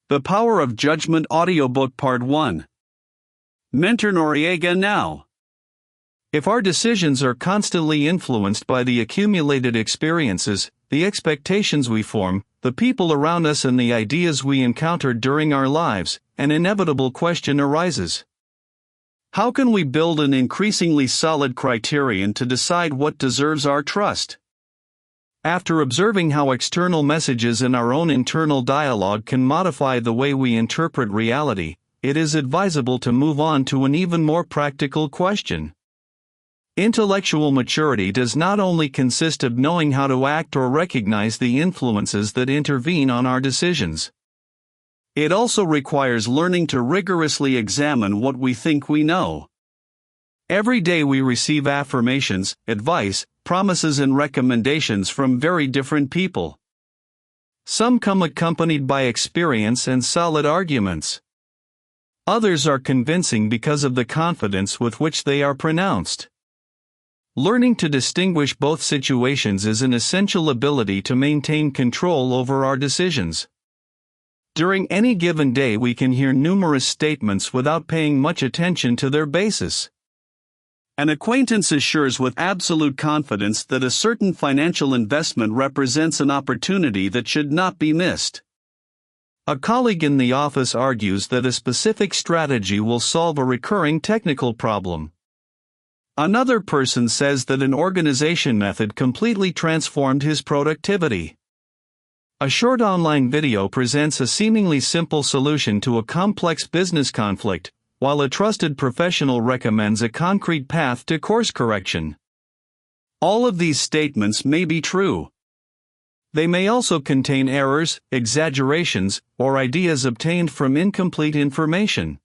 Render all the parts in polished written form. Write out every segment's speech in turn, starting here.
The Power of Judgment Audiobook Part 1. Mentor Noriega now. If our decisions are constantly influenced by the accumulated experiences, the expectations we form, the people around us and the ideas we encounter during our lives, an inevitable question arises. How can we build an increasingly solid criterion to decide what deserves our trust? After observing how external messages and our own internal dialogue can modify the way we interpret reality, it is advisable to move on to an even more practical question. Intellectual maturity does not only consist of knowing how to act or recognize the influences that intervene on our decisions. It also requires learning to rigorously examine what we think we know. Every day we receive affirmations, advice, promises and recommendations from very different people. Some come accompanied by experience and solid arguments. Others are convincing because of the confidence with which they are pronounced. Learning to distinguish both situations is an essential ability to maintain control over our decisions. During any given day we can hear numerous statements without paying much attention to their basis. An acquaintance assures with absolute confidence that a certain financial investment represents an opportunity that should not be missed. A colleague in the office argues that a specific strategy will solve a recurring technical problem. Another person says that an organization method completely transformed his productivity. A short online video presents a seemingly simple solution to a complex business conflict, while a trusted professional recommends a concrete path to course correction. All of these statements may be true. They may also contain errors, exaggerations, or ideas obtained from incomplete information.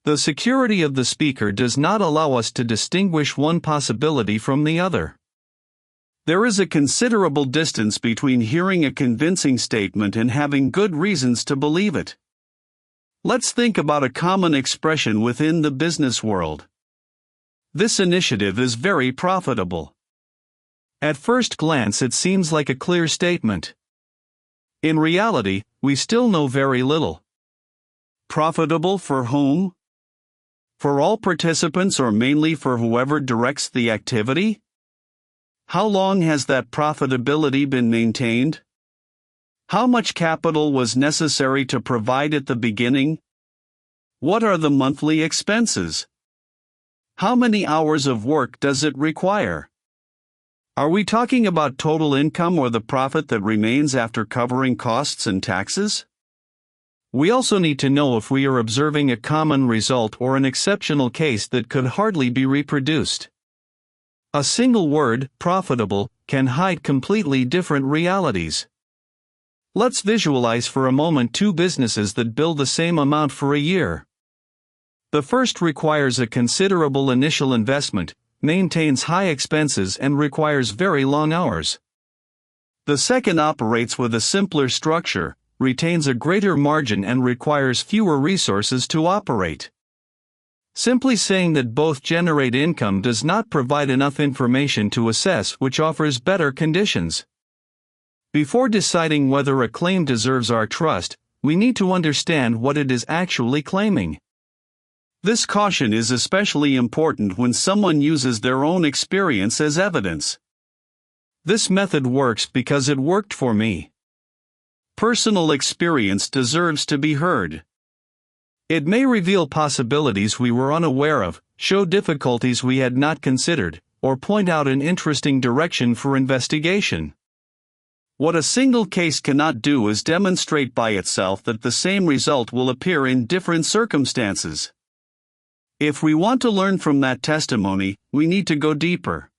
The security of the speaker does not allow us to distinguish one possibility from the other. There is a considerable distance between hearing a convincing statement and having good reasons to believe it. Let's think about a common expression within the business world. This initiative is very profitable. At first glance it seems like a clear statement. In reality, we still know very little. Profitable for whom? For all participants or mainly for whoever directs the activity? How long has that profitability been maintained? How much capital was necessary to provide at the beginning? What are the monthly expenses? How many hours of work does it require? Are we talking about total income or the profit that remains after covering costs and taxes? We also need to know if we are observing a common result or an exceptional case that could hardly be reproduced. A single word, profitable, can hide completely different realities. Let's visualize for a moment two businesses that bill the same amount for a year. The first requires a considerable initial investment, maintains high expenses and requires very long hours. The second operates with a simpler structure, retains a greater margin and requires fewer resources to operate. Simply saying that both generate income does not provide enough information to assess which offers better conditions. Before deciding whether a claim deserves our trust, we need to understand what it is actually claiming. This caution is especially important when someone uses their own experience as evidence. This method works because it worked for me. Personal experience deserves to be heard. It may reveal possibilities we were unaware of, show difficulties we had not considered, or point out an interesting direction for investigation. What a single case cannot do is demonstrate by itself that the same result will appear in different circumstances. If we want to learn from that testimony, we need to go deeper.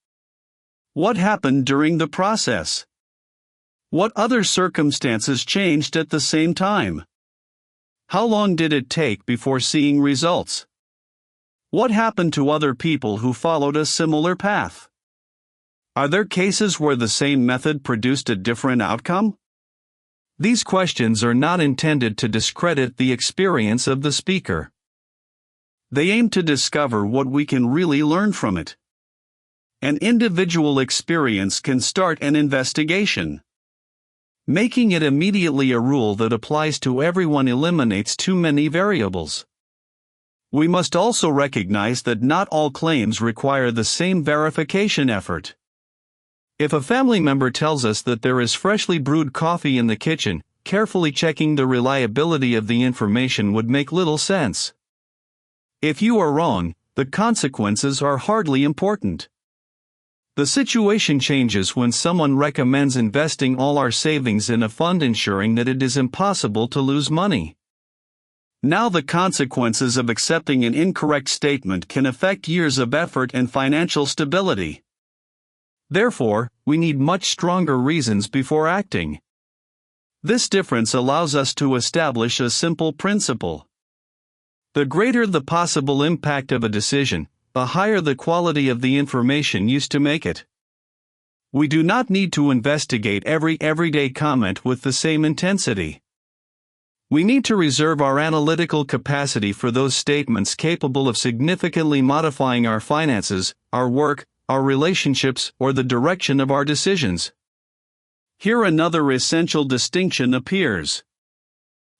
What happened during the process? What other circumstances changed at the same time? How long did it take before seeing results? What happened to other people who followed a similar path? Are there cases where the same method produced a different outcome? These questions are not intended to discredit the experience of the speaker. They aim to discover what we can really learn from it. An individual experience can start an investigation. Making it immediately a rule that applies to everyone eliminates too many variables. We must also recognize that not all claims require the same verification effort. If a family member tells us that there is freshly brewed coffee in the kitchen, carefully checking the reliability of the information would make little sense. If you are wrong, the consequences are hardly important. The situation changes when someone recommends investing all our savings in a fund, ensuring that it is impossible to lose money. Now the consequences of accepting an incorrect statement can affect years of effort and financial stability. Therefore, we need much stronger reasons before acting. This difference allows us to establish a simple principle. The greater the possible impact of a decision, the higher the quality of the information used to make it. We do not need to investigate every everyday comment with the same intensity. We need to reserve our analytical capacity for those statements capable of significantly modifying our finances, our work, our relationships, or the direction of our decisions. Here another essential distinction appears.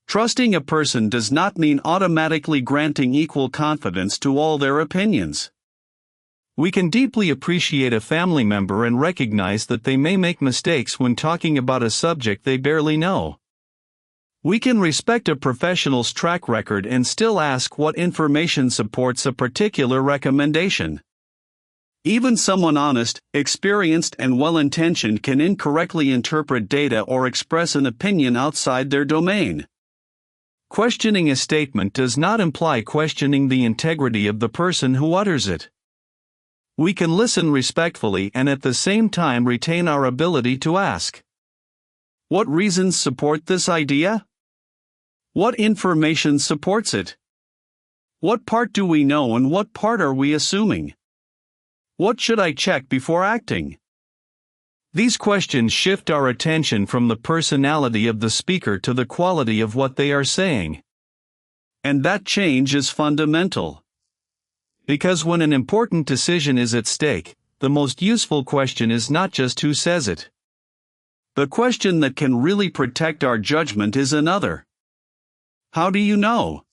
Trusting a person does not mean automatically granting equal confidence to all their opinions. We can deeply appreciate a family member and recognize that they may make mistakes when talking about a subject they barely know. We can respect a professional's track record and still ask what information supports a particular recommendation. Even someone honest, experienced, and well-intentioned can incorrectly interpret data or express an opinion outside their domain. Questioning a statement does not imply questioning the integrity of the person who utters it. We can listen respectfully and at the same time retain our ability to ask, what reasons support this idea? What information supports it? What part do we know and what part are we assuming? What should I check before acting? These questions shift our attention from the personality of the speaker to the quality of what they are saying. And that change is fundamental. Because when an important decision is at stake, the most useful question is not just who says it. The question that can really protect our judgment is another. How do you know?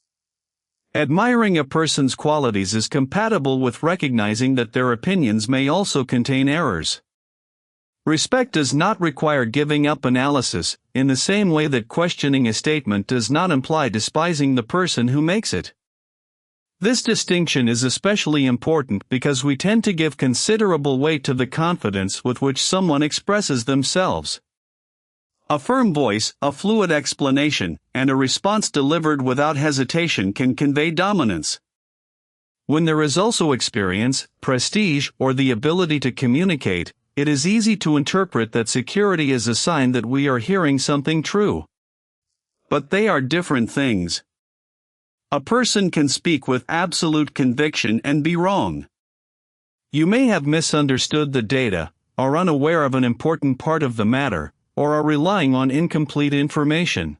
Admiring a person's qualities is compatible with recognizing that their opinions may also contain errors. Respect does not require giving up analysis, in the same way that questioning a statement does not imply despising the person who makes it. This distinction is especially important because we tend to give considerable weight to the confidence with which someone expresses themselves. A firm voice, a fluid explanation, and a response delivered without hesitation can convey dominance. When there is also experience, prestige, or the ability to communicate, it is easy to interpret that security as a sign that we are hearing something true. But they are different things. A person can speak with absolute conviction and be wrong. You may have misunderstood the data, are unaware of an important part of the matter, or are relying on incomplete information.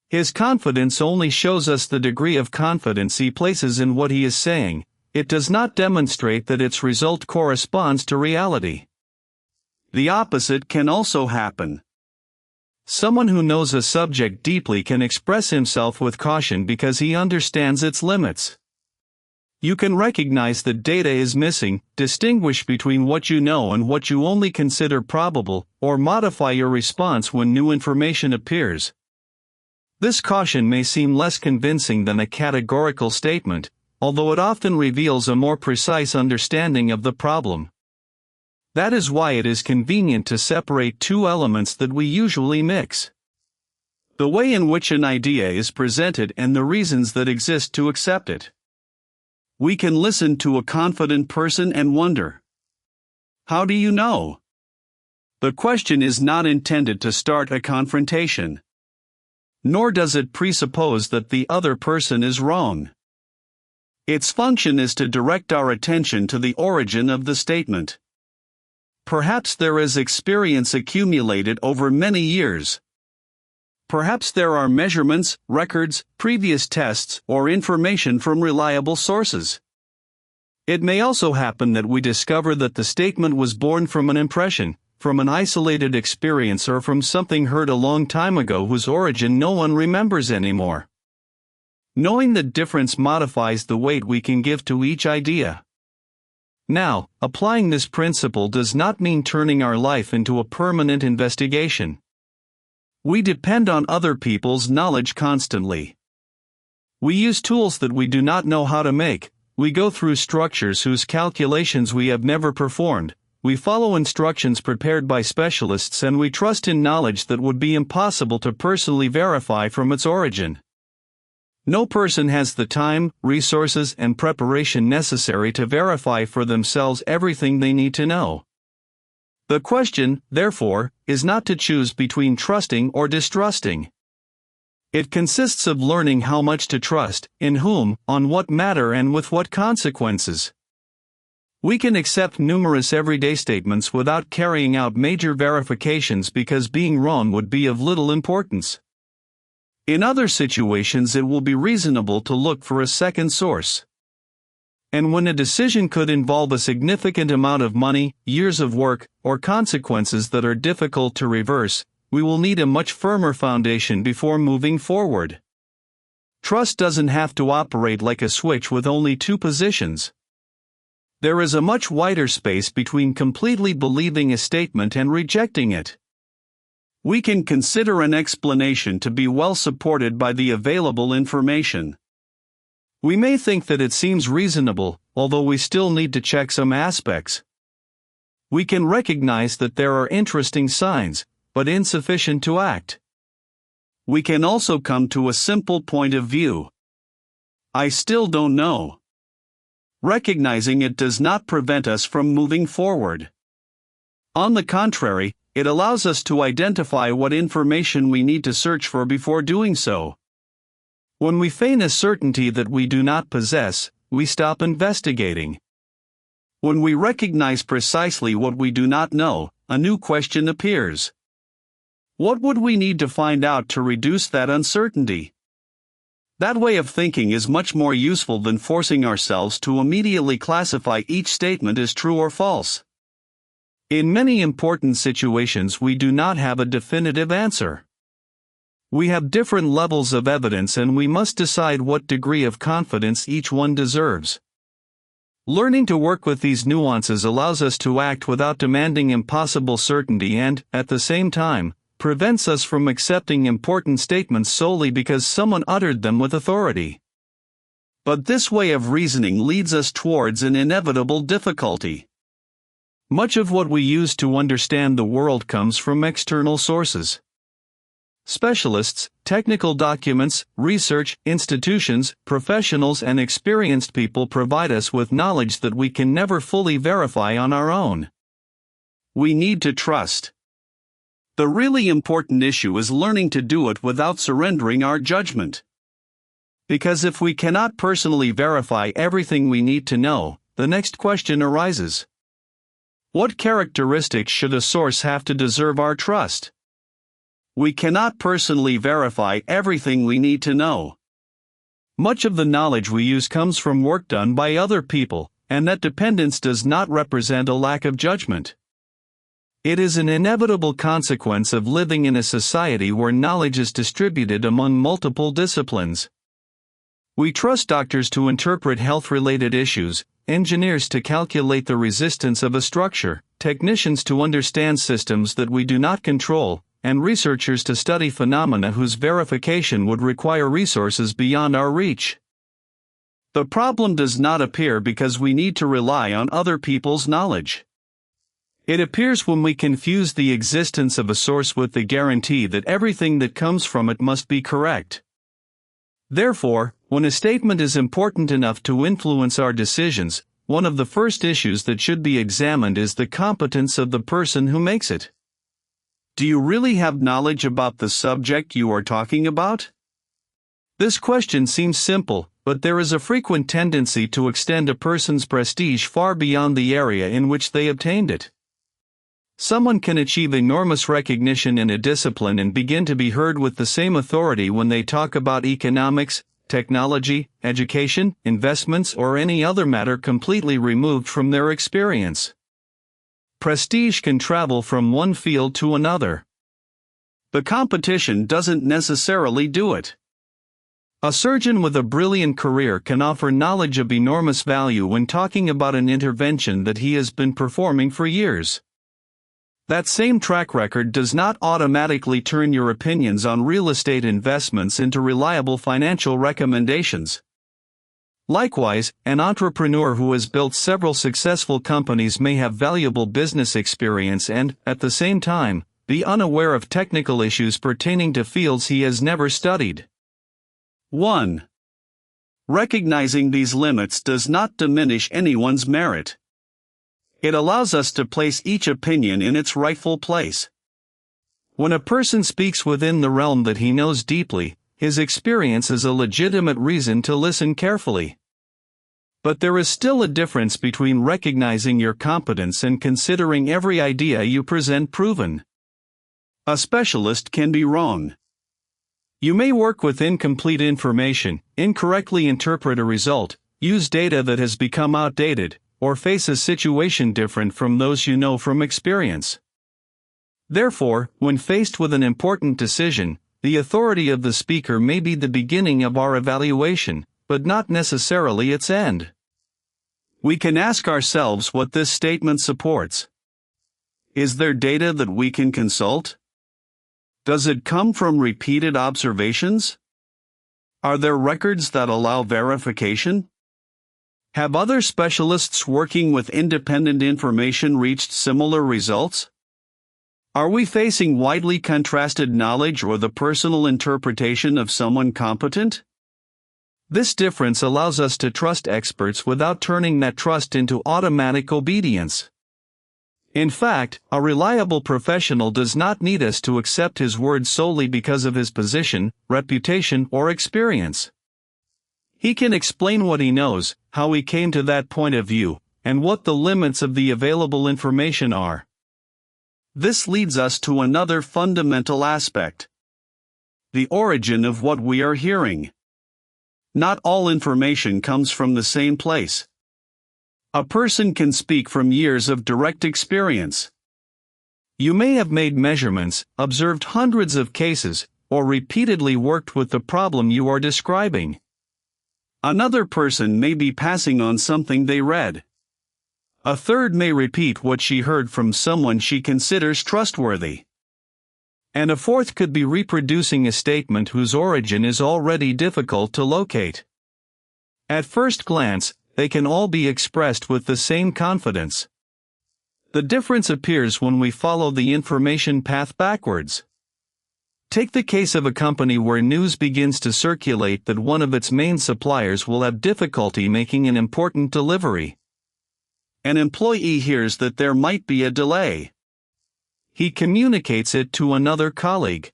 His confidence only shows us the degree of confidence he places in what he is saying. It does not demonstrate that its result corresponds to reality. The opposite can also happen. Someone who knows a subject deeply can express himself with caution because he understands its limits. You can recognize that data is missing, distinguish between what you know and what you only consider probable, or modify your response when new information appears. This caution may seem less convincing than a categorical statement, although it often reveals a more precise understanding of the problem. That is why it is convenient to separate two elements that we usually mix: the way in which an idea is presented and the reasons that exist to accept it. We can listen to a confident person and wonder, how do you know? The question is not intended to start a confrontation. Nor does it presuppose that the other person is wrong. Its function is to direct our attention to the origin of the statement. Perhaps there is experience accumulated over many years. Perhaps there are measurements, records, previous tests, or information from reliable sources. It may also happen that we discover that the statement was born from an impression, from an isolated experience or from something heard a long time ago whose origin no one remembers anymore. Knowing the difference modifies the weight we can give to each idea. Now, applying this principle does not mean turning our life into a permanent investigation. We depend on other people's knowledge constantly. We use tools that we do not know how to make, we go through structures whose calculations we have never performed, we follow instructions prepared by specialists, and we trust in knowledge that would be impossible to personally verify from its origin. No person has the time, resources, and preparation necessary to verify for themselves everything they need to know. The question, therefore, is not to choose between trusting or distrusting. It consists of learning how much to trust, in whom, on what matter, and with what consequences. We can accept numerous everyday statements without carrying out major verifications because being wrong would be of little importance. In other situations, it will be reasonable to look for a second source. And when a decision could involve a significant amount of money, years of work, or consequences that are difficult to reverse, we will need a much firmer foundation before moving forward. Trust doesn't have to operate like a switch with only two positions. There is a much wider space between completely believing a statement and rejecting it. We can consider an explanation to be well supported by the available information. We may think that it seems reasonable, although we still need to check some aspects. We can recognize that there are interesting signs, but insufficient to act. We can also come to a simple point of view. I still don't know. Recognizing it does not prevent us from moving forward. On the contrary, it allows us to identify what information we need to search for before doing so. When we feign a certainty that we do not possess, we stop investigating. When we recognize precisely what we do not know, a new question appears. What would we need to find out to reduce that uncertainty? That way of thinking is much more useful than forcing ourselves to immediately classify each statement as true or false. In many important situations, we do not have a definitive answer. We have different levels of evidence, and we must decide what degree of confidence each one deserves. Learning to work with these nuances allows us to act without demanding impossible certainty and, at the same time, prevents us from accepting important statements solely because someone uttered them with authority. But this way of reasoning leads us towards an inevitable difficulty. Much of what we use to understand the world comes from external sources. Specialists, technical documents, research, institutions, professionals, and experienced people provide us with knowledge that we can never fully verify on our own. We need to trust. The really important issue is learning to do it without surrendering our judgment. Because if we cannot personally verify everything we need to know, the next question arises. What characteristics should a source have to deserve our trust? We cannot personally verify everything we need to know. Much of the knowledge we use comes from work done by other people, and that dependence does not represent a lack of judgment. It is an inevitable consequence of living in a society where knowledge is distributed among multiple disciplines. We trust doctors to interpret health-related issues, engineers to calculate the resistance of a structure, technicians to understand systems that we do not control, and researchers to study phenomena whose verification would require resources beyond our reach. The problem does not appear because we need to rely on other people's knowledge. It appears when we confuse the existence of a source with the guarantee that everything that comes from it must be correct. Therefore, when a statement is important enough to influence our decisions, one of the first issues that should be examined is the competence of the person who makes it. Do you really have knowledge about the subject you are talking about? This question seems simple, but there is a frequent tendency to extend a person's prestige far beyond the area in which they obtained it. Someone can achieve enormous recognition in a discipline and begin to be heard with the same authority when they talk about economics, technology, education, investments, or any other matter completely removed from their experience. prestige can travel from one field to another. The competition doesn't necessarily do it. A surgeon with a brilliant career can offer knowledge of enormous value when talking about an intervention that he has been performing for years. That same track record does not automatically turn your opinions on real estate investments into reliable financial recommendations. Likewise, an entrepreneur who has built several successful companies may have valuable business experience and, at the same time, be unaware of technical issues pertaining to fields he has never studied. 1. Recognizing these limits does not diminish anyone's merit. It allows us to place each opinion in its rightful place. When a person speaks within the realm that he knows deeply, his experience is a legitimate reason to listen carefully. But there is still a difference between recognizing your competence and considering every idea you present proven. A specialist can be wrong. You may work with incomplete information, incorrectly interpret a result, use data that has become outdated, or face a situation different from those you know from experience. Therefore, when faced with an important decision, the authority of the speaker may be the beginning of our evaluation, but not necessarily its end. We can ask ourselves what this statement supports. Is there data that we can consult? Does it come from repeated observations? Are there records that allow verification? Have other specialists working with independent information reached similar results? Are we facing widely contrasted knowledge or the personal interpretation of someone competent? This difference allows us to trust experts without turning that trust into automatic obedience. In fact, a reliable professional does not need us to accept his word solely because of his position, reputation, or experience. He can explain what he knows, how he came to that point of view, and what the limits of the available information are. This leads us to another fundamental aspect: the origin of what we are hearing. Not all information comes from the same place. A person can speak from years of direct experience. You may have made measurements, observed hundreds of cases, or repeatedly worked with the problem you are describing. Another person may be passing on something they read. A third may repeat what she heard from someone she considers trustworthy. And a fourth could be reproducing a statement whose origin is already difficult to locate. At first glance, they can all be expressed with the same confidence. The difference appears when we follow the information path backwards. Take the case of a company where news begins to circulate that one of its main suppliers will have difficulty making an important delivery. An employee hears that there might be a delay. He communicates it to another colleague.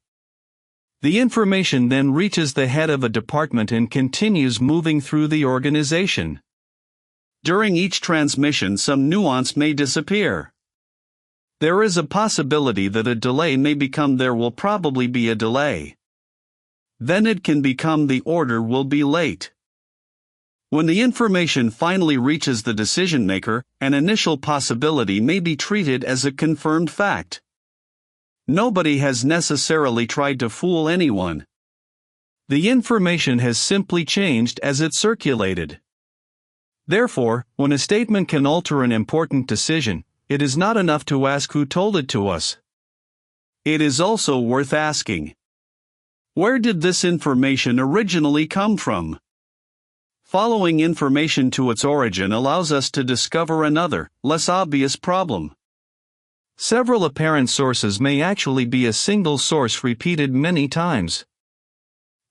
The information then reaches the head of a department and continues moving through the organization. During each transmission, some nuance may disappear. There is a possibility that a delay may become "there will probably be a delay." Then it can become "the order will be late." When the information finally reaches the decision maker, an initial possibility may be treated as a confirmed fact. Nobody has necessarily tried to fool anyone. The information has simply changed as it circulated. Therefore, when a statement can alter an important decision, it is not enough to ask who told it to us. It is also worth asking, where did this information originally come from? Following information to its origin allows us to discover another, less obvious problem. Several apparent sources may actually be a single source repeated many times.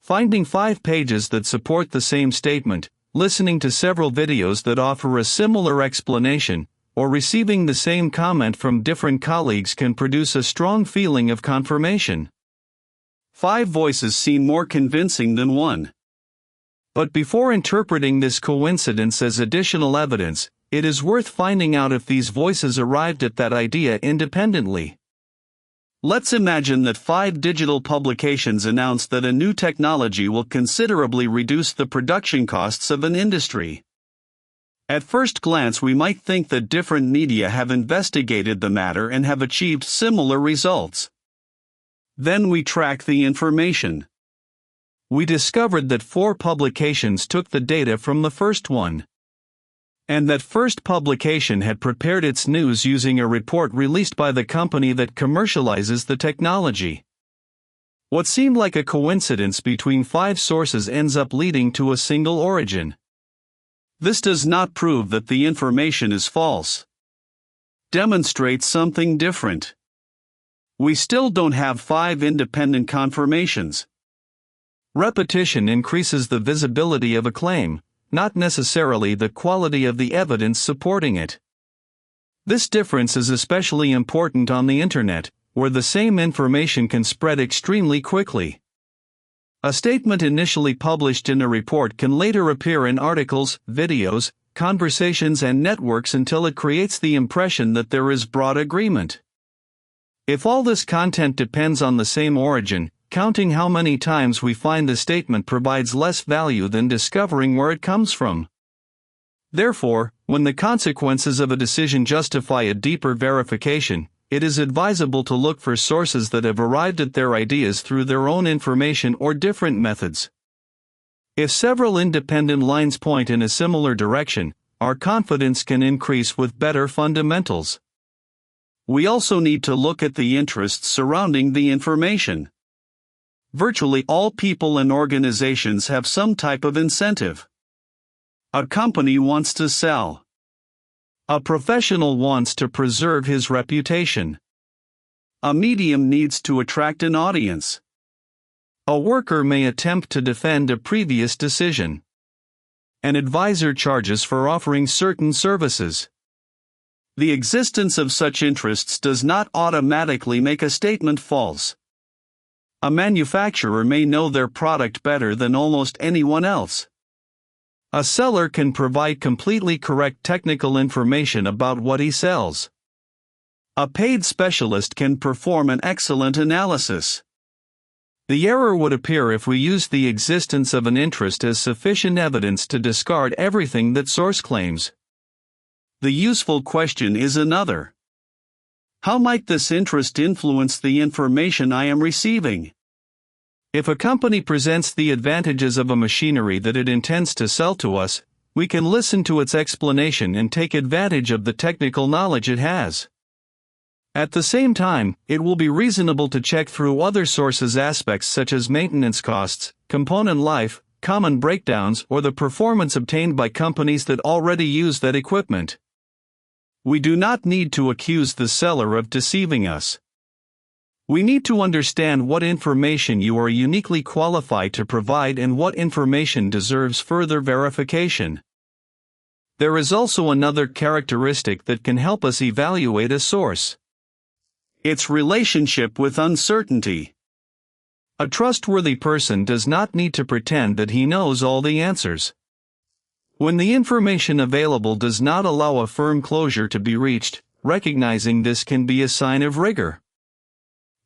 Finding 5 pages that support the same statement, listening to several videos that offer a similar explanation, or receiving the same comment from different colleagues can produce a strong feeling of confirmation. 5 voices seem more convincing than one. But before interpreting this coincidence as additional evidence, it is worth finding out if these voices arrived at that idea independently. Let's imagine that 5 digital publications announce that a new technology will considerably reduce the production costs of an industry. At first glance, we might think that different media have investigated the matter and have achieved similar results. Then we track the information. We discovered that 4 publications took the data from the first one, and that first publication had prepared its news using a report released by the company that commercializes the technology. What seemed like a coincidence between 5 sources ends up leading to a single origin. This does not prove that the information is false. Demonstrates something different. We still don't have 5 independent confirmations. Repetition increases the visibility of a claim, not necessarily the quality of the evidence supporting it. This difference is especially important on the internet, where the same information can spread extremely quickly. A statement initially published in a report can later appear in articles, videos, conversations, and networks until it creates the impression that there is broad agreement. If all this content depends on the same origin, counting how many times we find the statement provides less value than discovering where it comes from. Therefore, when the consequences of a decision justify a deeper verification, it is advisable to look for sources that have arrived at their ideas through their own information or different methods. If several independent lines point in a similar direction, our confidence can increase with better fundamentals. We also need to look at the interests surrounding the information. Virtually all people and organizations have some type of incentive. A company wants to sell. A professional wants to preserve his reputation. A medium needs to attract an audience. A worker may attempt to defend a previous decision. An advisor charges for offering certain services. The existence of such interests does not automatically make a statement false. A manufacturer may know their product better than almost anyone else. A seller can provide completely correct technical information about what he sells. A paid specialist can perform an excellent analysis. The error would appear if we used the existence of an interest as sufficient evidence to discard everything that source claims. The useful question is another. How might this interest influence the information I am receiving? If a company presents the advantages of a machinery that it intends to sell to us, we can listen to its explanation and take advantage of the technical knowledge it has. At the same time, it will be reasonable to check through other sources aspects such as maintenance costs, component life, common breakdowns, or the performance obtained by companies that already use that equipment. We do not need to accuse the seller of deceiving us. We need to understand what information you are uniquely qualified to provide and what information deserves further verification. There is also another characteristic that can help us evaluate a source. Its relationship with uncertainty. A trustworthy person does not need to pretend that he knows all the answers. When the information available does not allow a firm closure to be reached, recognizing this can be a sign of rigor.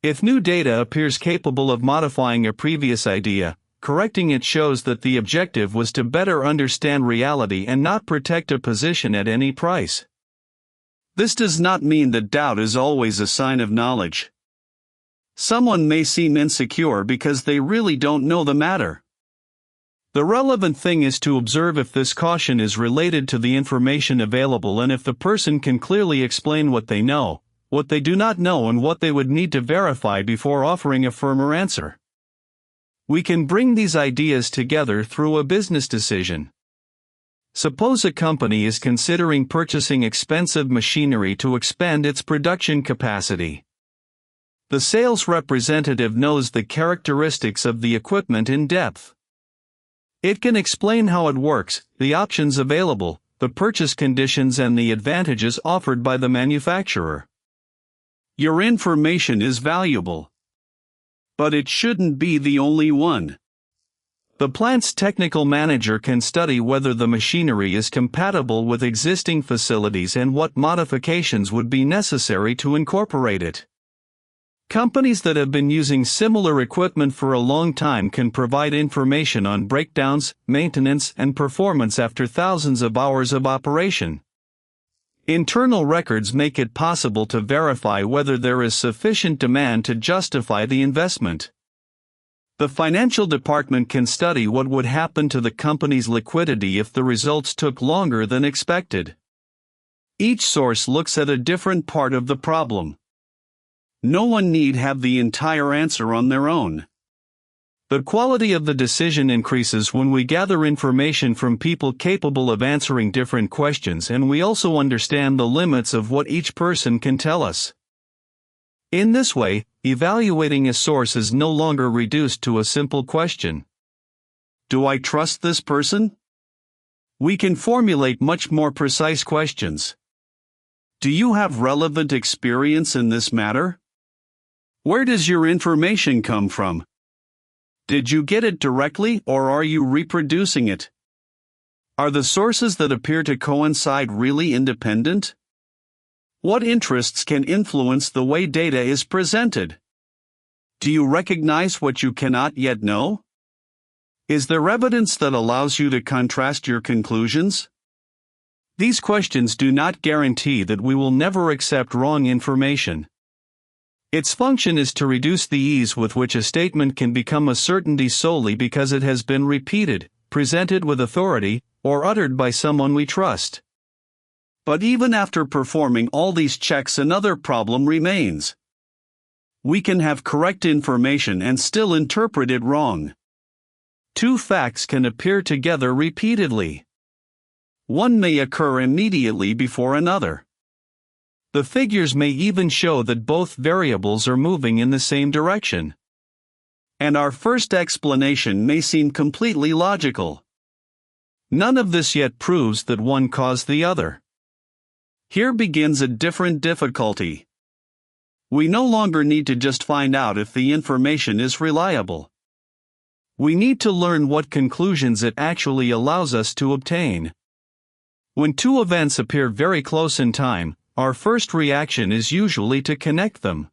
If new data appears capable of modifying a previous idea, correcting it shows that the objective was to better understand reality and not protect a position at any price. This does not mean that doubt is always a sign of knowledge. Someone may seem insecure because they really don't know the matter. The relevant thing is to observe if this caution is related to the information available and if the person can clearly explain what they know, what they do not know, and what they would need to verify before offering a firmer answer. We can bring these ideas together through a business decision. Suppose a company is considering purchasing expensive machinery to expand its production capacity. The sales representative knows the characteristics of the equipment in depth. It can explain how it works, the options available, the purchase conditions, and the advantages offered by the manufacturer. Your information is valuable, but it shouldn't be the only one. The plant's technical manager can study whether the machinery is compatible with existing facilities and what modifications would be necessary to incorporate it. Companies that have been using similar equipment for a long time can provide information on breakdowns, maintenance, and performance after thousands of hours of operation. Internal records make it possible to verify whether there is sufficient demand to justify the investment. The financial department can study what would happen to the company's liquidity if the results took longer than expected. Each source looks at a different part of the problem. No one need have the entire answer on their own. The quality of the decision increases when we gather information from people capable of answering different questions, and we also understand the limits of what each person can tell us. In this way, evaluating a source is no longer reduced to a simple question. Do I trust this person? We can formulate much more precise questions. Do you have relevant experience in this matter? Where does your information come from? Did you get it directly, or are you reproducing it? Are the sources that appear to coincide really independent? What interests can influence the way data is presented? Do you recognize what you cannot yet know? Is there evidence that allows you to contrast your conclusions? These questions do not guarantee that we will never accept wrong information. Its function is to reduce the ease with which a statement can become a certainty solely because it has been repeated, presented with authority, or uttered by someone we trust. But even after performing all these checks, another problem remains. We can have correct information and still interpret it wrong. Two facts can appear together repeatedly. One may occur immediately before another. The figures may even show that both variables are moving in the same direction. And our first explanation may seem completely logical. None of this yet proves that one caused the other. Here begins a different difficulty. We no longer need to just find out if the information is reliable. We need to learn what conclusions it actually allows us to obtain. When two events appear very close in time, our first reaction is usually to connect them.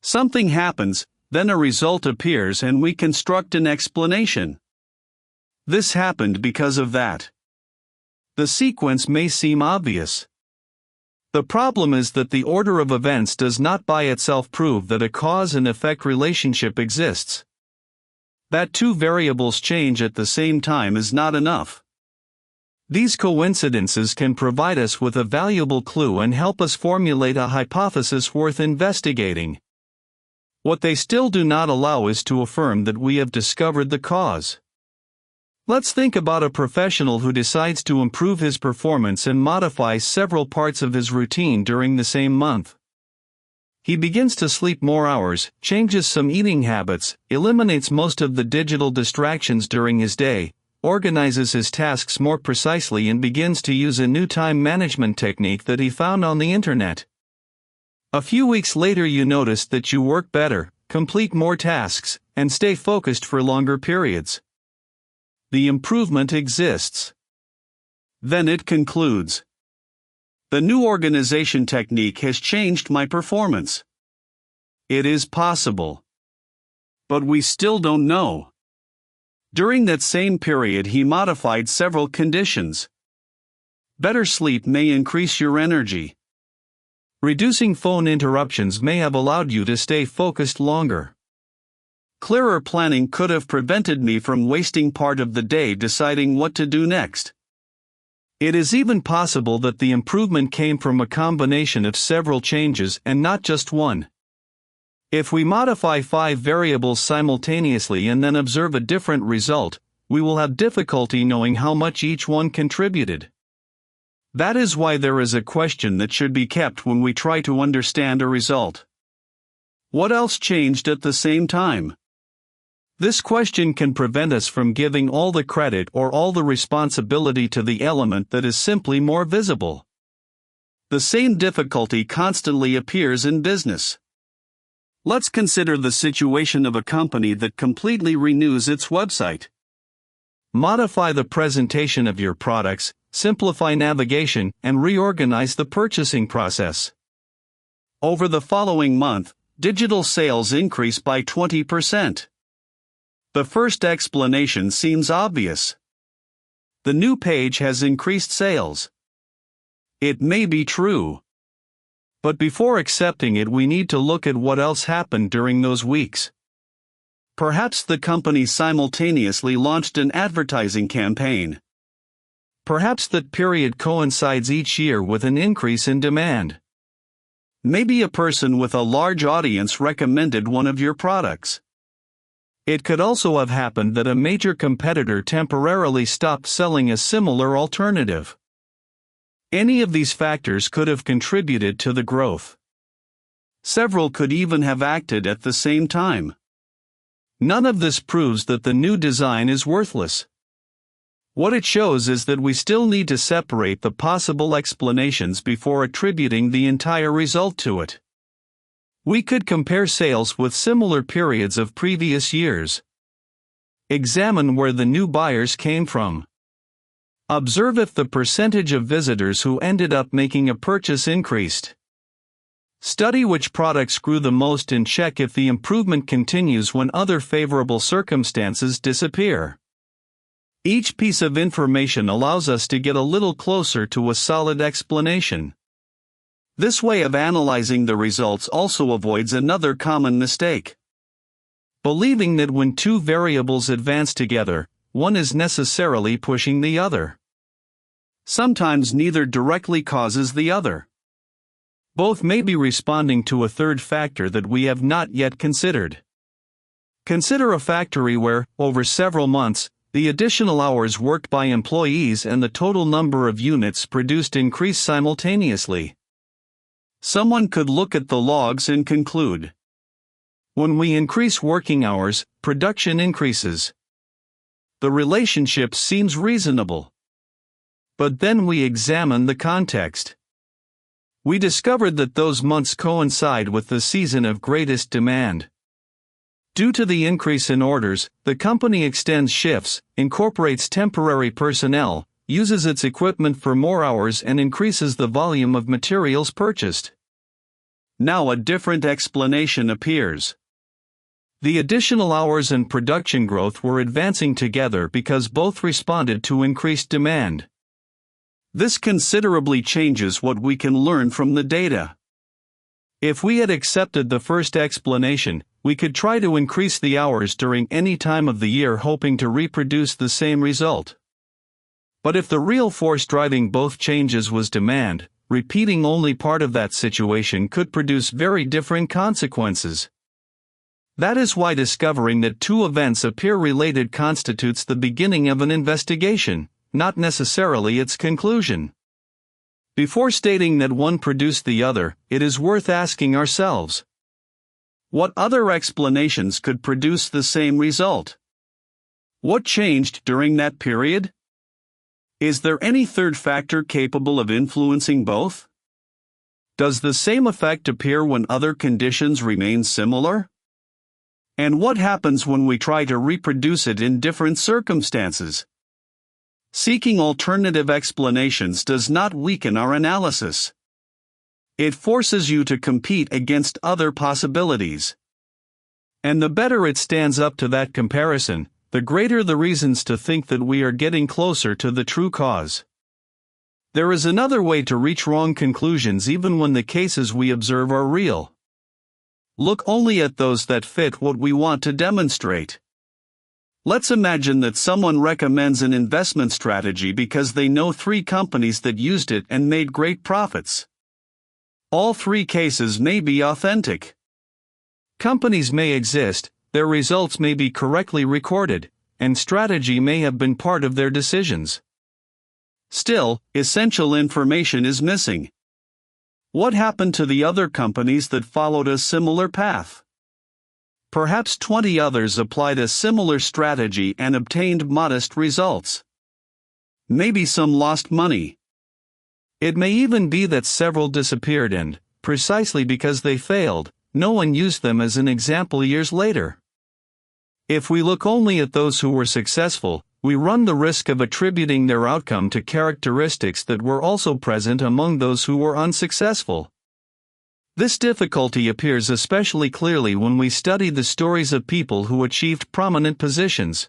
Something happens, then a result appears, and we construct an explanation. This happened because of that. The sequence may seem obvious. The problem is that the order of events does not by itself prove that a cause and effect relationship exists. That two variables change at the same time is not enough. These coincidences can provide us with a valuable clue and help us formulate a hypothesis worth investigating. What they still do not allow is to affirm that we have discovered the cause. Let's think about a professional who decides to improve his performance and modify several parts of his routine during the same month. He begins to sleep more hours, changes some eating habits, eliminates most of the digital distractions during his day, organizes his tasks more precisely, and begins to use a new time management technique that he found on the internet. A few weeks later, you notice that you work better, complete more tasks, and stay focused for longer periods. The improvement exists. Then it concludes. The new organization technique has changed my performance. It is possible. But we still don't know. During that same period, he modified several conditions. Better sleep may increase your energy. Reducing phone interruptions may have allowed you to stay focused longer. Clearer planning could have prevented me from wasting part of the day deciding what to do next. It is even possible that the improvement came from a combination of several changes and not just one. If we modify 5 variables simultaneously and then observe a different result, we will have difficulty knowing how much each one contributed. That is why there is a question that should be kept when we try to understand a result. What else changed at the same time? This question can prevent us from giving all the credit or all the responsibility to the element that is simply more visible. The same difficulty constantly appears in business. Let's consider the situation of a company that completely renews its website. Modify the presentation of your products, simplify navigation, and reorganize the purchasing process. Over the following month, digital sales increase by 20%. The first explanation seems obvious. The new page has increased sales. It may be true. But before accepting it, we need to look at what else happened during those weeks. Perhaps the company simultaneously launched an advertising campaign. Perhaps that period coincides each year with an increase in demand. Maybe a person with a large audience recommended one of your products. It could also have happened that a major competitor temporarily stopped selling a similar alternative. Any of these factors could have contributed to the growth. Several could even have acted at the same time. None of this proves that the new design is worthless. What it shows is that we still need to separate the possible explanations before attributing the entire result to it. We could compare sales with similar periods of previous years. Examine where the new buyers came from. Observe if the percentage of visitors who ended up making a purchase increased. Study which products grew the most and check if the improvement continues when other favorable circumstances disappear. Each piece of information allows us to get a little closer to a solid explanation. This way of analyzing the results also avoids another common mistake: believing that when two variables advance together, one is necessarily pushing the other. Sometimes neither directly causes the other. Both may be responding to a third factor that we have not yet considered. Consider a factory where, over several months, the additional hours worked by employees and the total number of units produced increase simultaneously. Someone could look at the logs and conclude, when we increase working hours, production increases. The relationship seems reasonable. But then we examine the context. We discovered that those months coincide with the season of greatest demand. Due to the increase in orders, the company extends shifts, incorporates temporary personnel, uses its equipment for more hours, and increases the volume of materials purchased. Now a different explanation appears. The additional hours and production growth were advancing together because both responded to increased demand. This considerably changes what we can learn from the data. If we had accepted the first explanation, we could try to increase the hours during any time of the year hoping to reproduce the same result. But if the real force driving both changes was demand, repeating only part of that situation could produce very different consequences. That is why discovering that two events appear related constitutes the beginning of an investigation, not necessarily its conclusion. Before stating that one produced the other, it is worth asking ourselves, what other explanations could produce the same result? What changed during that period? Is there any third factor capable of influencing both? Does the same effect appear when other conditions remain similar? And what happens when we try to reproduce it in different circumstances? Seeking alternative explanations does not weaken our analysis. It forces you to compete against other possibilities. And the better it stands up to that comparison, the greater the reasons to think that we are getting closer to the true cause. There is another way to reach wrong conclusions even when the cases we observe are real. Look only at those that fit what we want to demonstrate. Let's imagine that someone recommends an investment strategy because they know 3 companies that used it and made great profits. All 3 cases may be authentic. Companies may exist, their results may be correctly recorded, and strategy may have been part of their decisions. Still, essential information is missing. What happened to the other companies that followed a similar path? Perhaps 20 others applied a similar strategy and obtained modest results. Maybe some lost money. It may even be that several disappeared and, precisely because they failed, no one used them as an example years later. If we look only at those who were successful, we run the risk of attributing their outcome to characteristics that were also present among those who were unsuccessful. This difficulty appears especially clearly when we study the stories of people who achieved prominent positions.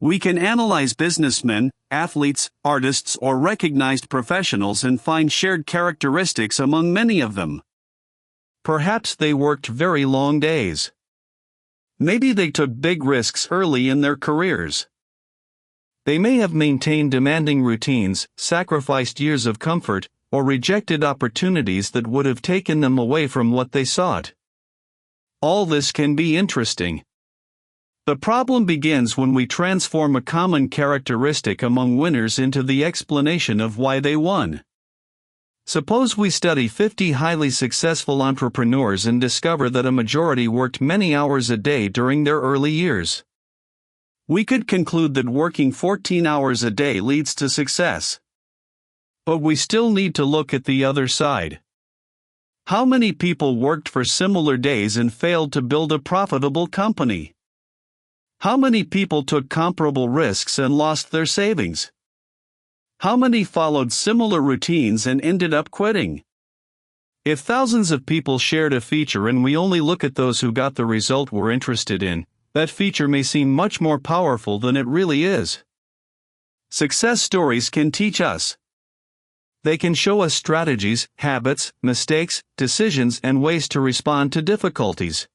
We can analyze businessmen, athletes, artists, or recognized professionals and find shared characteristics among many of them. Perhaps they worked very long days. Maybe they took big risks early in their careers. They may have maintained demanding routines, sacrificed years of comfort, or rejected opportunities that would have taken them away from what they sought. All this can be interesting. The problem begins when we transform a common characteristic among winners into the explanation of why they won. Suppose we study 50 highly successful entrepreneurs and discover that a majority worked many hours a day during their early years. We could conclude that working 14 hours a day leads to success. But we still need to look at the other side. How many people worked for similar days and failed to build a profitable company? How many people took comparable risks and lost their savings? How many followed similar routines and ended up quitting? If thousands of people shared a feature and we only look at those who got the result we're interested in, that feature may seem much more powerful than it really is. Success stories can teach us. They can show us strategies, habits, mistakes, decisions, and ways to respond to difficulties.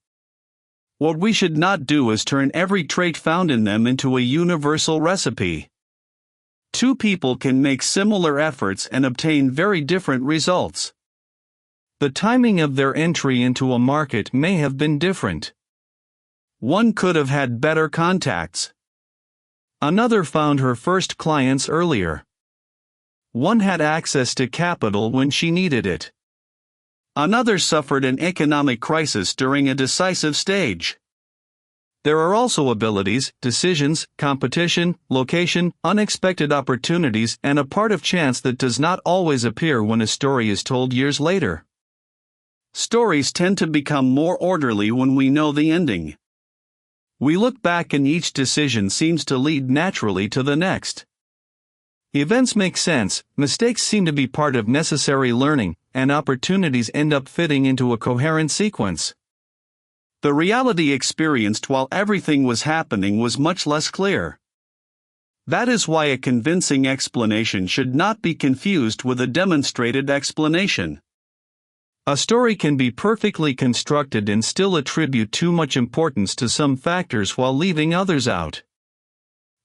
What we should not do is turn every trait found in them into a universal recipe. Two people can make similar efforts and obtain very different results. The timing of their entry into a market may have been different. One could have had better contacts. Another found her first clients earlier. One had access to capital when she needed it. Another suffered an economic crisis during a decisive stage. There are also abilities, decisions, competition, location, unexpected opportunities, and a part of chance that does not always appear when a story is told years later. Stories tend to become more orderly when we know the ending. We look back and each decision seems to lead naturally to the next. Events make sense, mistakes seem to be part of necessary learning, and opportunities end up fitting into a coherent sequence. The reality experienced while everything was happening was much less clear. That is why a convincing explanation should not be confused with a demonstrated explanation. A story can be perfectly constructed and still attribute too much importance to some factors while leaving others out.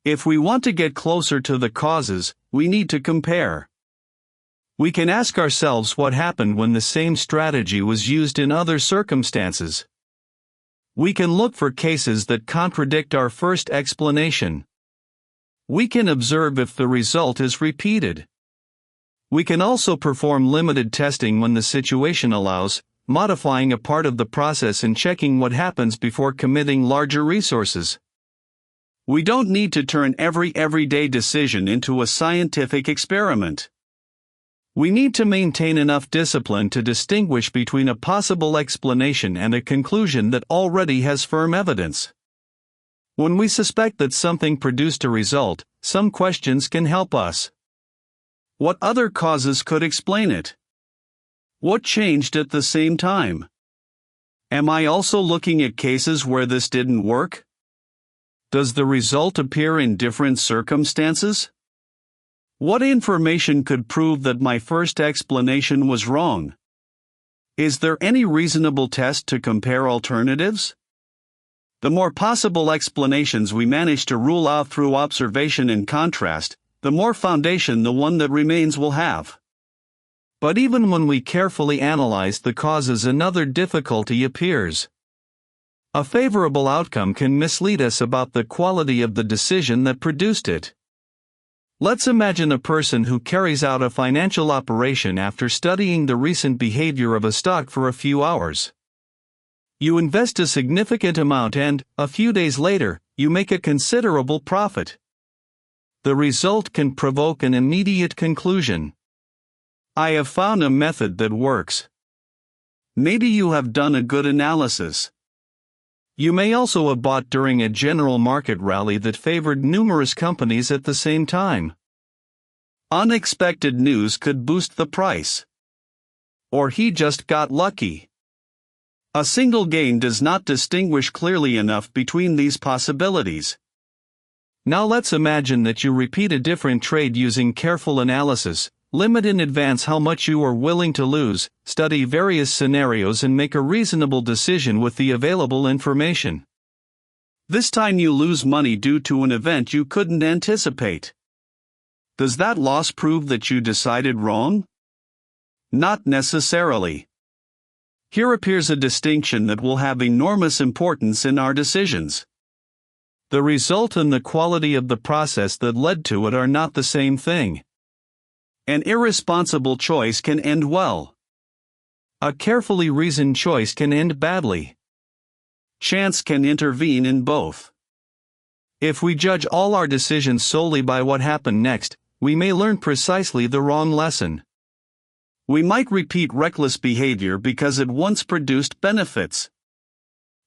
If we want to get closer to the causes, we need to compare. We can ask ourselves what happened when the same strategy was used in other circumstances. We can look for cases that contradict our first explanation. We can observe if the result is repeated. We can also perform limited testing when the situation allows, modifying a part of the process and checking what happens before committing larger resources. We don't need to turn every everyday decision into a scientific experiment. We need to maintain enough discipline to distinguish between a possible explanation and a conclusion that already has firm evidence. When we suspect that something produced a result, some questions can help us. What other causes could explain it? What changed at the same time? Am I also looking at cases where this didn't work? Does the result appear in different circumstances? What information could prove that my first explanation was wrong? Is there any reasonable test to compare alternatives? The more possible explanations we manage to rule out through observation and contrast, the more foundation the one that remains will have. But even when we carefully analyze the causes, another difficulty appears. A favorable outcome can mislead us about the quality of the decision that produced it. Let's imagine a person who carries out a financial operation after studying the recent behavior of a stock for a few hours. You invest a significant amount and, a few days later, you make a considerable profit. The result can provoke an immediate conclusion. I have found a method that works. Maybe you have done a good analysis. You may also have bought during a general market rally that favored numerous companies at the same time. Unexpected news could boost the price. Or he just got lucky. A single gain does not distinguish clearly enough between these possibilities. Now let's imagine that you repeat a different trade using careful analysis, limit in advance how much you are willing to lose, study various scenarios and make a reasonable decision with the available information. This time you lose money due to an event you couldn't anticipate. Does that loss prove that you decided wrong? Not necessarily. Here appears a distinction that will have enormous importance in our decisions. The result and the quality of the process that led to it are not the same thing. An irresponsible choice can end well. A carefully reasoned choice can end badly. Chance can intervene in both. If we judge all our decisions solely by what happened next, we may learn precisely the wrong lesson. We might repeat reckless behavior because it once produced benefits.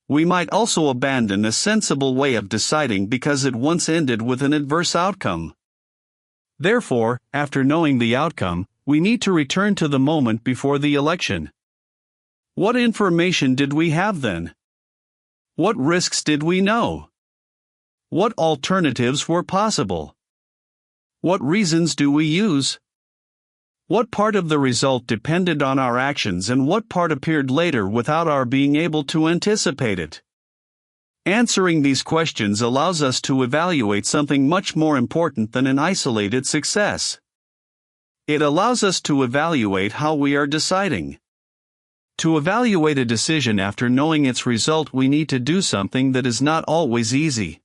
We might also abandon a sensible way of deciding because it once ended with an adverse outcome. Therefore, after knowing the outcome, we need to return to the moment before the election. What information did we have then? What risks did we know? What alternatives were possible? What reasons do we use? What part of the result depended on our actions and what part appeared later without our being able to anticipate it? Answering these questions allows us to evaluate something much more important than an isolated success. It allows us to evaluate how we are deciding. To evaluate a decision after knowing its result, we need to do something that is not always easy.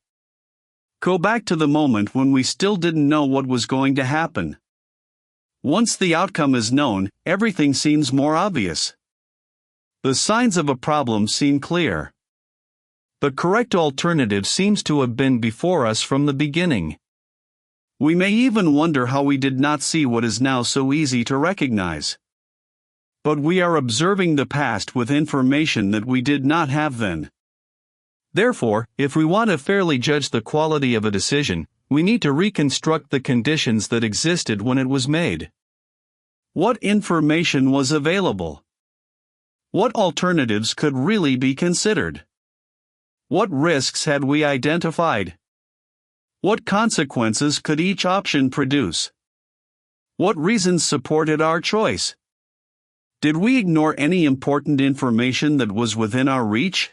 Go back to the moment when we still didn't know what was going to happen. Once the outcome is known, everything seems more obvious. The signs of a problem seem clear. The correct alternative seems to have been before us from the beginning. We may even wonder how we did not see what is now so easy to recognize. But we are observing the past with information that we did not have then. Therefore, if we want to fairly judge the quality of a decision, we need to reconstruct the conditions that existed when it was made. What information was available? What alternatives could really be considered? What risks had we identified? What consequences could each option produce? What reasons supported our choice? Did we ignore any important information that was within our reach?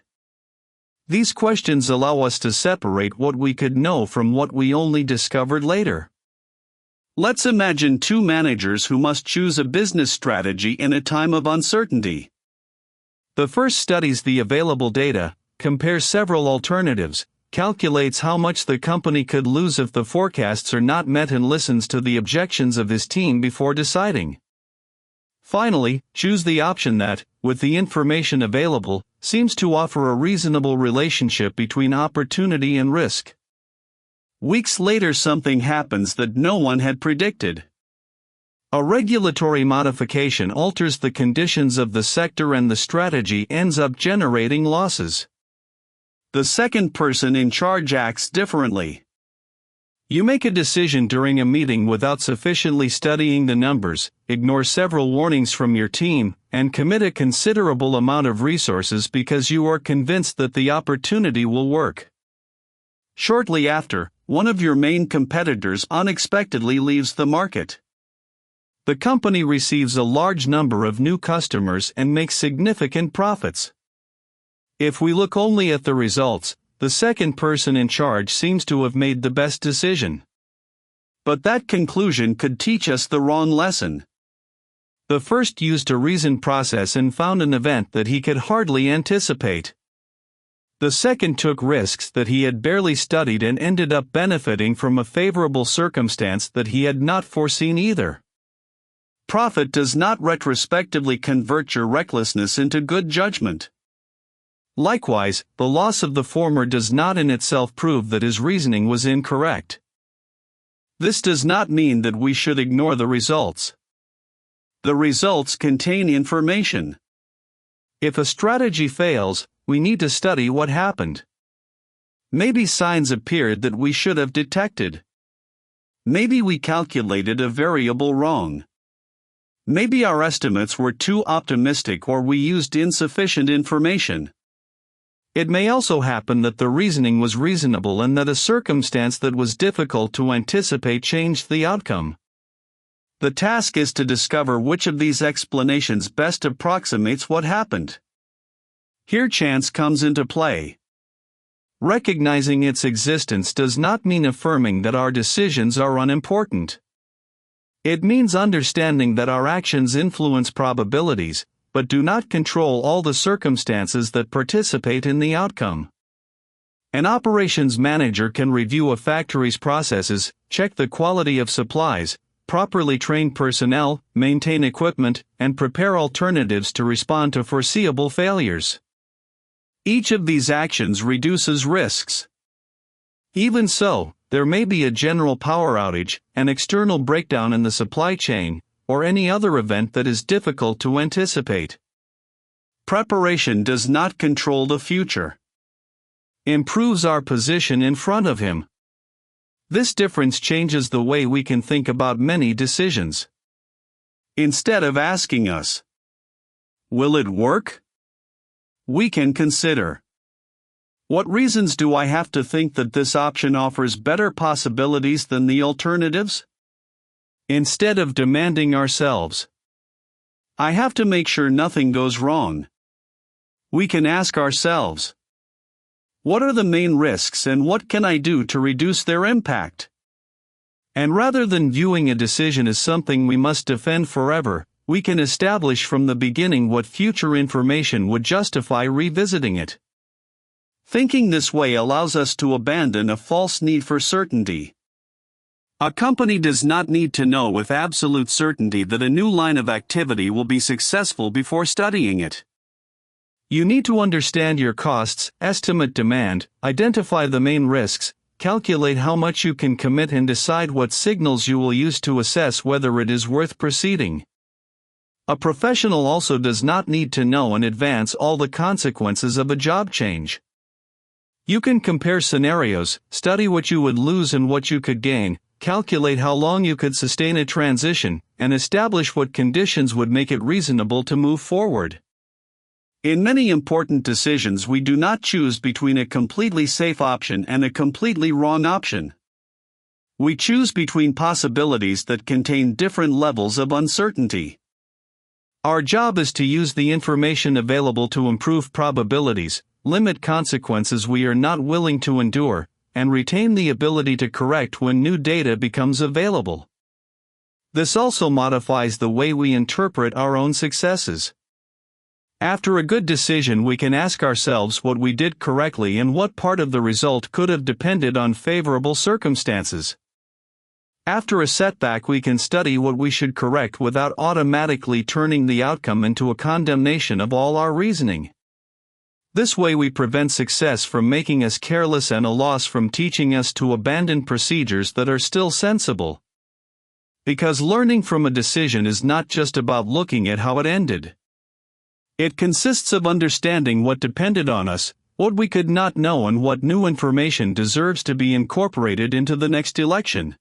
These questions allow us to separate what we could know from what we only discovered later. Let's imagine two managers who must choose a business strategy in a time of uncertainty. The first studies the available data, compares several alternatives, calculates how much the company could lose if the forecasts are not met, and listens to the objections of his team before deciding. Finally, choose the option that, with the information available, seems to offer a reasonable relationship between opportunity and risk. Weeks later, something happens that no one had predicted. A regulatory modification alters the conditions of the sector and the strategy ends up generating losses. The second person in charge acts differently. You make a decision during a meeting without sufficiently studying the numbers, ignore several warnings from your team, and commit a considerable amount of resources because you are convinced that the opportunity will work. Shortly after, one of your main competitors unexpectedly leaves the market. The company receives a large number of new customers and makes significant profits. If we look only at the results, the second person in charge seems to have made the best decision. But that conclusion could teach us the wrong lesson. The first used a reasoned process and found an event that he could hardly anticipate. The second took risks that he had barely studied and ended up benefiting from a favorable circumstance that he had not foreseen either. Profit does not retrospectively convert your recklessness into good judgment. Likewise, the loss of the former does not in itself prove that his reasoning was incorrect. This does not mean that we should ignore the results. The results contain information. If a strategy fails, we need to study what happened. Maybe signs appeared that we should have detected. Maybe we calculated a variable wrong. Maybe our estimates were too optimistic or we used insufficient information. It may also happen that the reasoning was reasonable and that a circumstance that was difficult to anticipate changed the outcome. The task is to discover which of these explanations best approximates what happened. Here chance comes into play. Recognizing its existence does not mean affirming that our decisions are unimportant. It means understanding that our actions influence probabilities, but do not control all the circumstances that participate in the outcome. An operations manager can review a factory's processes, check the quality of supplies, properly train personnel, maintain equipment, and prepare alternatives to respond to foreseeable failures. Each of these actions reduces risks. Even so, there may be a general power outage, an external breakdown in the supply chain, or any other event that is difficult to anticipate. Preparation does not control the future. Improves our position in front of him. This difference changes the way we can think about many decisions. Instead of asking us, "Will it work?" we can consider, "What reasons do I have to think that this option offers better possibilities than the alternatives?" Instead of demanding ourselves, "I have to make sure nothing goes wrong," we can ask ourselves, "What are the main risks and what can I do to reduce their impact?" And rather than viewing a decision as something we must defend forever, we can establish from the beginning what future information would justify revisiting it. Thinking this way allows us to abandon a false need for certainty. A company does not need to know with absolute certainty that a new line of activity will be successful before studying it. You need to understand your costs, estimate demand, identify the main risks, calculate how much you can commit and decide what signals you will use to assess whether it is worth proceeding. A professional also does not need to know in advance all the consequences of a job change. You can compare scenarios, study what you would lose and what you could gain, calculate how long you could sustain a transition, and establish what conditions would make it reasonable to move forward. In many important decisions, we do not choose between a completely safe option and a completely wrong option. We choose between possibilities that contain different levels of uncertainty. Our job is to use the information available to improve probabilities, limit consequences we are not willing to endure, and retain the ability to correct when new data becomes available. This also modifies the way we interpret our own successes. After a good decision, we can ask ourselves what we did correctly and what part of the result could have depended on favorable circumstances. After a setback, we can study what we should correct without automatically turning the outcome into a condemnation of all our reasoning. This way we prevent success from making us careless and a loss from teaching us to abandon procedures that are still sensible. Because learning from a decision is not just about looking at how it ended. It consists of understanding what depended on us, what we could not know, and what new information deserves to be incorporated into the next election.